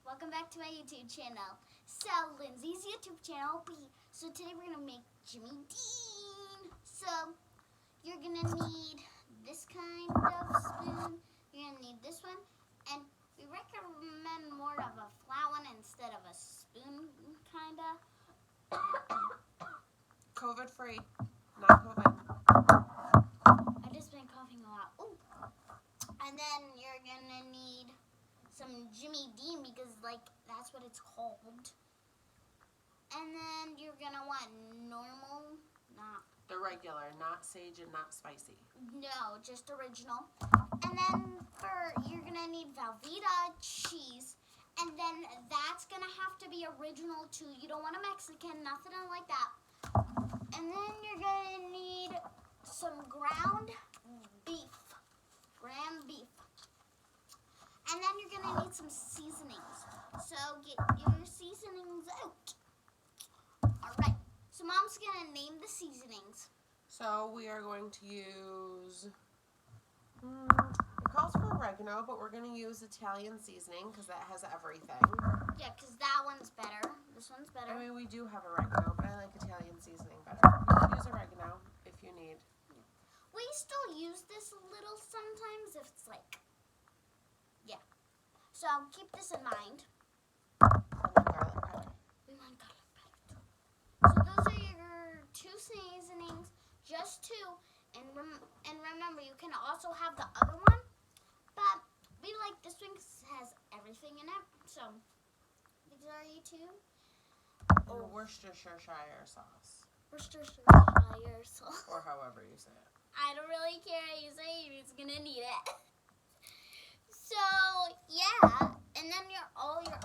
welcome back to my YouTube channel. So, Lindsay's YouTube channel. So today we're going to make Jimmy Dean. So, you're going to need this kind of spoon. You're going to need this one. And we recommend more of a flat one instead of a spoon, kind of. COVID free, not COVID. I've just been coughing a lot. Ooh. And then you're going to need some Jimmy Dean because, that's what it's called. And then you're going to want normal, not... The regular, not sage and not spicy. No, just original. And then you're going to need Velveeta cheese. And then that's going to have to be original too. You don't want a Mexican, nothing like that. And then you're going to need some ground beef. And then you're going to need some seasonings. So get your seasonings out. All right. So Mom's going to name the seasonings. So we are going to use, it calls for oregano, but we're going to use Italian seasoning because that has everything. Yeah, because that one's better. This one's better. I mean, we do have oregano, but I like Italian seasoning better. You can use oregano if you need. We still use this a little sometimes if it's yeah. So keep this in mind. And then garlic powder. We want garlic powder. So those are your two seasonings, just two. And remember, you can also have the other one, but we like this one 'cause it has everything in it. So these are you two. Or Worcestershire sauce. Worcestershire sauce. Or however you say it. I don't really care how you say it. He's gonna need it. So yeah, and then you're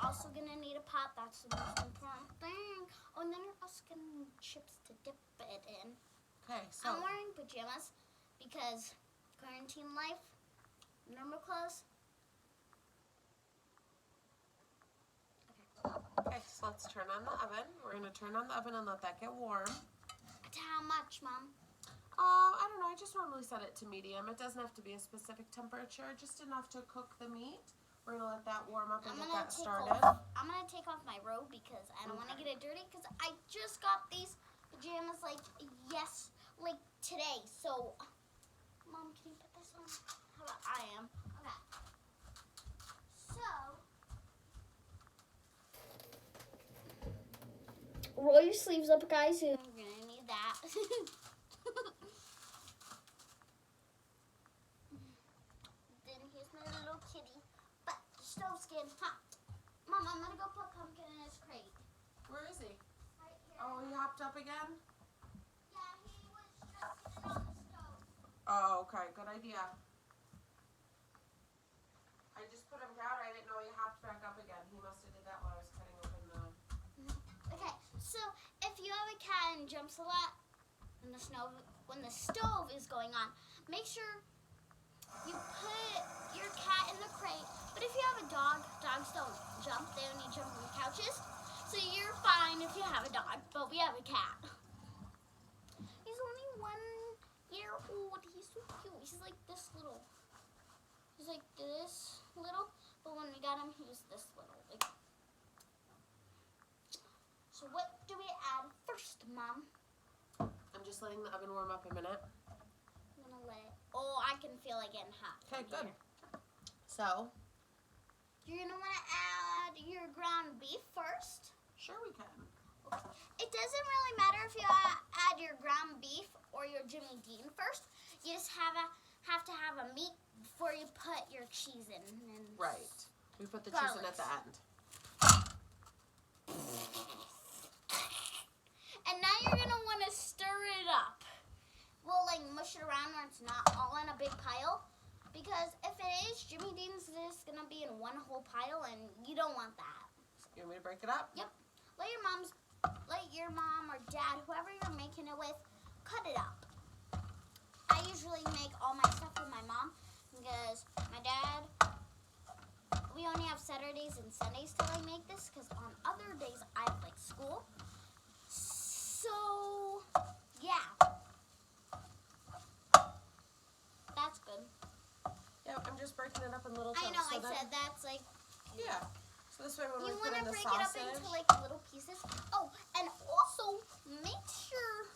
also gonna need a pot. That's the most important thing. Oh, and then you're also gonna need chips to dip it in. Okay, so I'm wearing pajamas because quarantine life. Normal clothes. okay, so let's turn on the oven. We're gonna turn on the oven and let that get warm. How much, Mom? I don't know. I just normally set it to medium. It doesn't have to be a specific temperature, just enough to cook the meat. We're going to let that warm up and get that started. I'm going to take off my robe because I don't want to get it dirty because I just got these pajamas today. So, Mom, can you put this on? How about I am? Okay. So, roll your sleeves up, guys. You're going to need that. Then here's my little kitty. But the stove's getting hot. Mom, I'm going to go put Pumpkin in his crate. Where is he? Right here. Oh, he hopped up again? Yeah, he was just sitting on the stove. Oh, okay. Good idea. I just put him down. I didn't know he hopped back up again. He must have did that while I was cutting open the... Okay, so if you have a cat and jumps a lot when the stove is going on, make sure you put your cat in the crate. But if you have a dog, dogs don't jump. They only jump on the couches. So you're fine if you have a dog, but we have a cat. He's only 1 year old. He's so cute. He's like this little. He's like this little, but when we got him, he was this little. So what do we add first, Mom? I'm just letting the oven warm up a minute. I'm gonna let it. Oh, I can feel it getting hot. Okay, from good. here. So, You're gonna want to add your ground beef first. sure we can. It doesn't really matter if you add your ground beef or your Jimmy Dean first. You just have to have a meat before you put your cheese in. Right. We put the cheese in at the end. And now you're gonna want to stir it up. We'll mush it around where it's not all in a big pile. Because if it is, Jimmy Dean's is gonna be in one whole pile, and you don't want that. You want me to break it up? Yep. Let your mom or dad, whoever you're making it with, cut it up. I usually make all my stuff with my mom because my dad, we only have Saturdays and Sundays till I make this because on other days I have school. So, yeah. That's good. Yeah, I'm just breaking it up in little I chunks. know, I said that's Yeah. So So this way when You we put want in to the break it up sausage. into like little pieces. Oh, and also make sure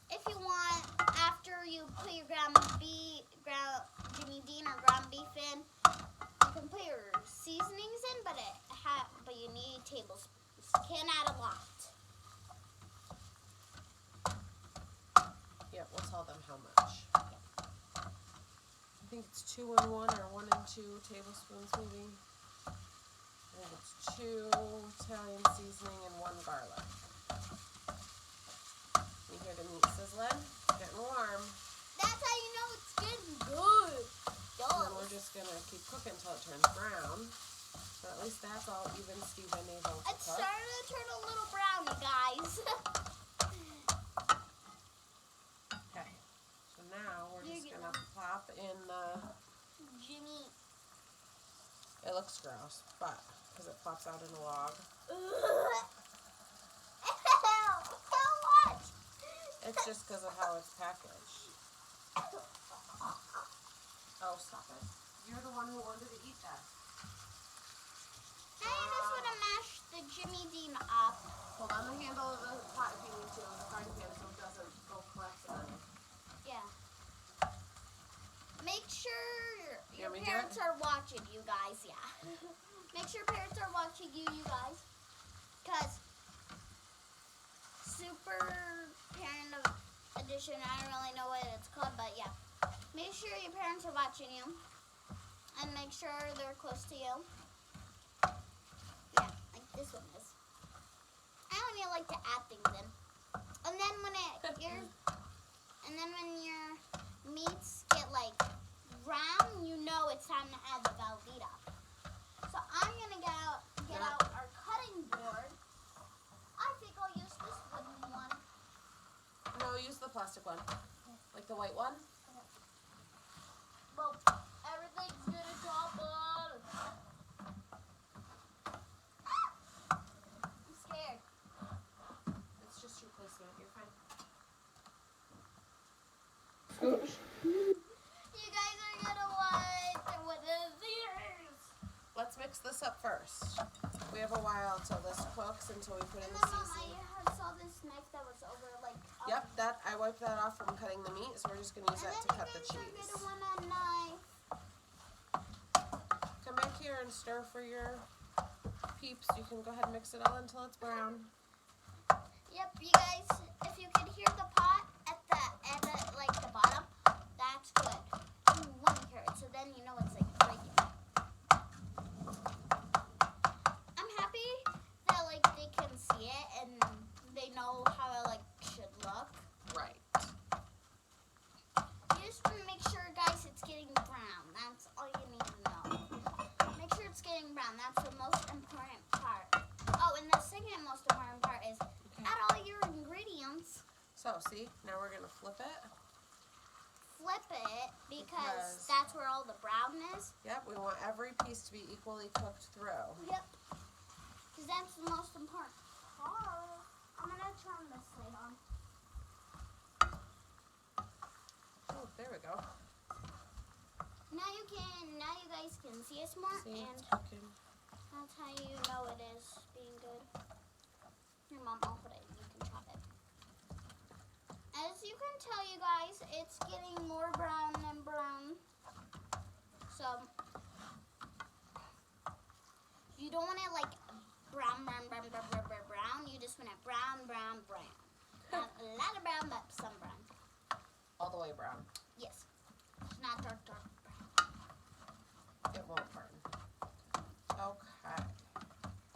if you want, after you put your Jimmy Dean or ground beef in, you can put your seasonings in, but you need tablespoons. You can't add a lot. Yep, we'll tell them how much. I think it's 2 and 1 or 1 and 2 tablespoons maybe. I think it's 2 Italian seasoning and 1 garlic. You hear the meat sizzling? It's getting warm. That's how you know it's getting good. And then we're just gonna keep cooking until it turns brown. But at least that's all even Steven able to It's cook. starting to turn a little brown, you guys. Okay. So now we're You're just gonna- gonna plop in the. Jimmy. It looks gross, but because it plops out in a log. So much. It's just because of how it's packaged. Oh, stop it. You're the one who wanted to eat that. I just want to mash the Jimmy Dean up. Hold on the handle of the pot if you need to, the frying pan, so it doesn't go collapsing. Yeah. Make sure You your want me to do parents it? are watching you guys. Yeah. Make sure parents are watching you guys. Because Super Parent Edition, I don't really know what it's called, but yeah. Make sure your parents are watching you. And make sure they're close to you. Yeah, like this one is. I only like to add things in. And then when your meats get like brown, you know it's time to add the Velveeta. So I'm gonna get out our cutting board. I think I'll use this wooden one. No, use the plastic one. Like the white one. Well, everything's gonna topple. I'm scared. It's just your placement. You're fine. You guys are gonna want one of these. Let's mix this up first. We have a while till this cooks, until we put in And the then Mom, seasoning. I saw this knife that was over like. Yep, I wiped that off from cutting the meat, so we're just gonna use And that then to you cut the guys cheese. are gonna want a knife. Come back here and stir for your peeps. You can go ahead and mix it all until it's brown. Yep, you guys, if you can hear the pot at like the bottom, that's good. You want to hear it, so then you know it's like breaking. I'm happy that like they can see it and they know how it like should look. Right. You just want to make sure, guys, it's getting brown. That's all you need to know. Make sure it's getting brown. That's the most important part. Oh, and the second most important part is add all your ingredients. So, see, now we're gonna flip it. Flip it because Because- that's where all the brown is. Yep, we want every piece to be equally cooked through. Yep. Because that's the most important part. I'm going to turn this light on. Oh, there we go. Now you guys can see us more, See, and it's cooking. that's how you know it is being good. Your mom, I'll put it, you can chop it. As you can tell, you guys, it's getting more brown and brown. So, you don't want it like brown. You just want it brown. Not a lot of brown, but some brown. All the way brown. Yes. Not dark brown. It won't burn. Okay.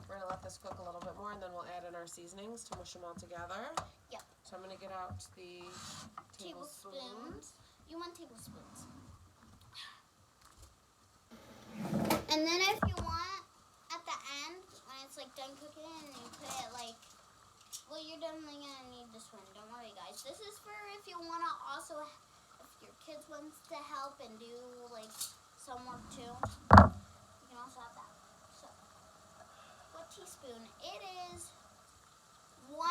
We're gonna let this cook a little bit more, and then we'll add in our seasonings to mush them all together. Yep. So I'm gonna get out the tablespoons. You want tablespoons. And then if you want, at the end, when it's like done cooking, and you put it like, well, you're definitely gonna need this one. Don't worry, guys. This is for if you wanna also, if your kids wants to help and do like some work too. You can also have that. So, what teaspoon? It is 1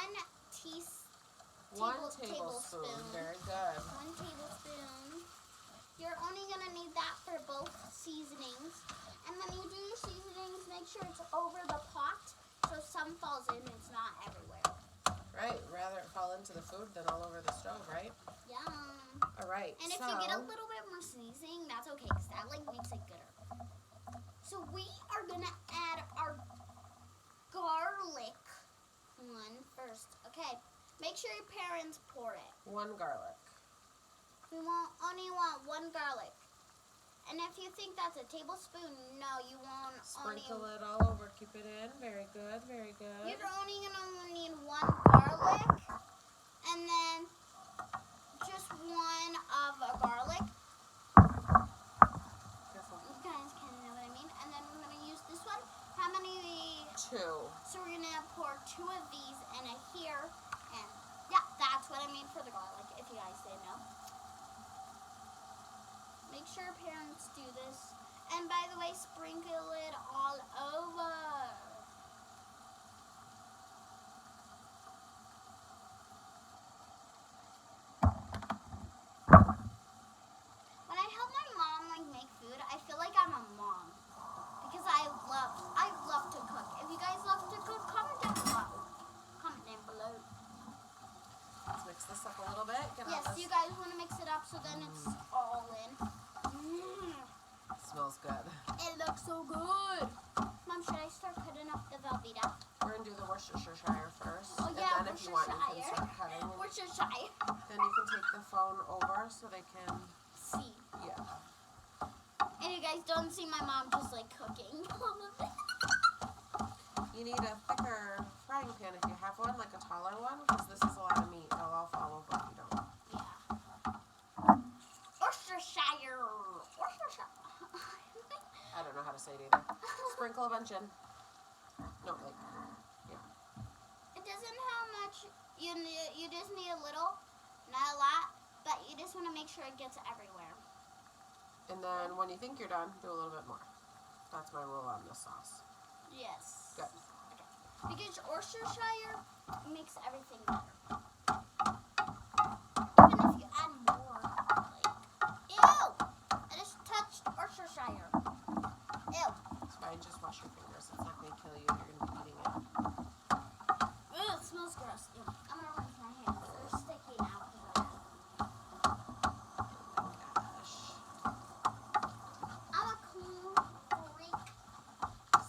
tablespoon. Very good. 1 tablespoon. You're only gonna need that for both seasonings. And when you do your seasonings, make sure it's into the food than all over the stove, right? Yum. All right. And if you get a little bit more sneezing, that's okay, because that like makes it gooder. So we are gonna add our garlic one first. Okay. Make sure your parents pour it. 1 garlic. We only want 1 garlic. And if you think that's a tablespoon, no, you want Sprinkle only. it all over. Keep it in. Very good. Very good. You're only gonna need 1 garlic, and then just 1 of a garlic. Careful. You guys kind of know what I mean. And then we're gonna use this one. How many? 2. So we're gonna pour 2 of these in a here, and yeah, that's what I mean for the garlic. If you guys say no. Make sure parents do this. And by the way, sprinkle it all over. When I help my mom like make food, I feel like I'm a mom. Because I love to cook. If you guys love to cook, comment down below. Comment down below. Let's mix this up a little bit. Get all Yes, this. you guys want to mix it up so then it's all in. Smells good. It looks so good. Mom, should I start cutting up the Velveeta? We're gonna do the Worcestershire first. Oh, yeah, and then if you want, you can Worcestershire. start cutting. Worcestershire. Then you can take the phone over so they can. See. Yeah. And you guys don't see my mom just like cooking all of it. You need a thicker frying pan if you have one, like a taller one, because this is a lot of meat. It'll all fall over if you don't. Yeah. Worcestershire. Worcestershire. I don't know how to say it either. Sprinkle a bunch in. No, like, yeah. It doesn't have much. You just need a little, not a lot, but you just want to make sure it gets everywhere. And then when you think you're done, do a little bit more. That's my rule on this sauce. Yes. Good. Okay. Because Worcestershire makes everything better. Even if you add more, like, ew! I just touched Worcestershire. Ew. It's fine, just wash your fingers. It's not going to kill you if you're going to be eating it. Ew, it smells gross. Ew. I'm gonna rinse my hands. They're sticky now. Gosh. I'm a cool freak,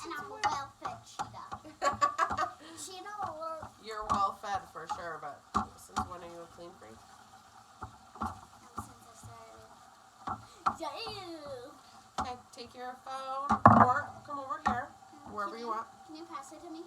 and I'm a well-fed cheetah. Cheetah or You're well fed for sure, but since when are you a clean freak? since I started. Yeah. Okay, take your phone or come over here, wherever you want. Can you pass it to me?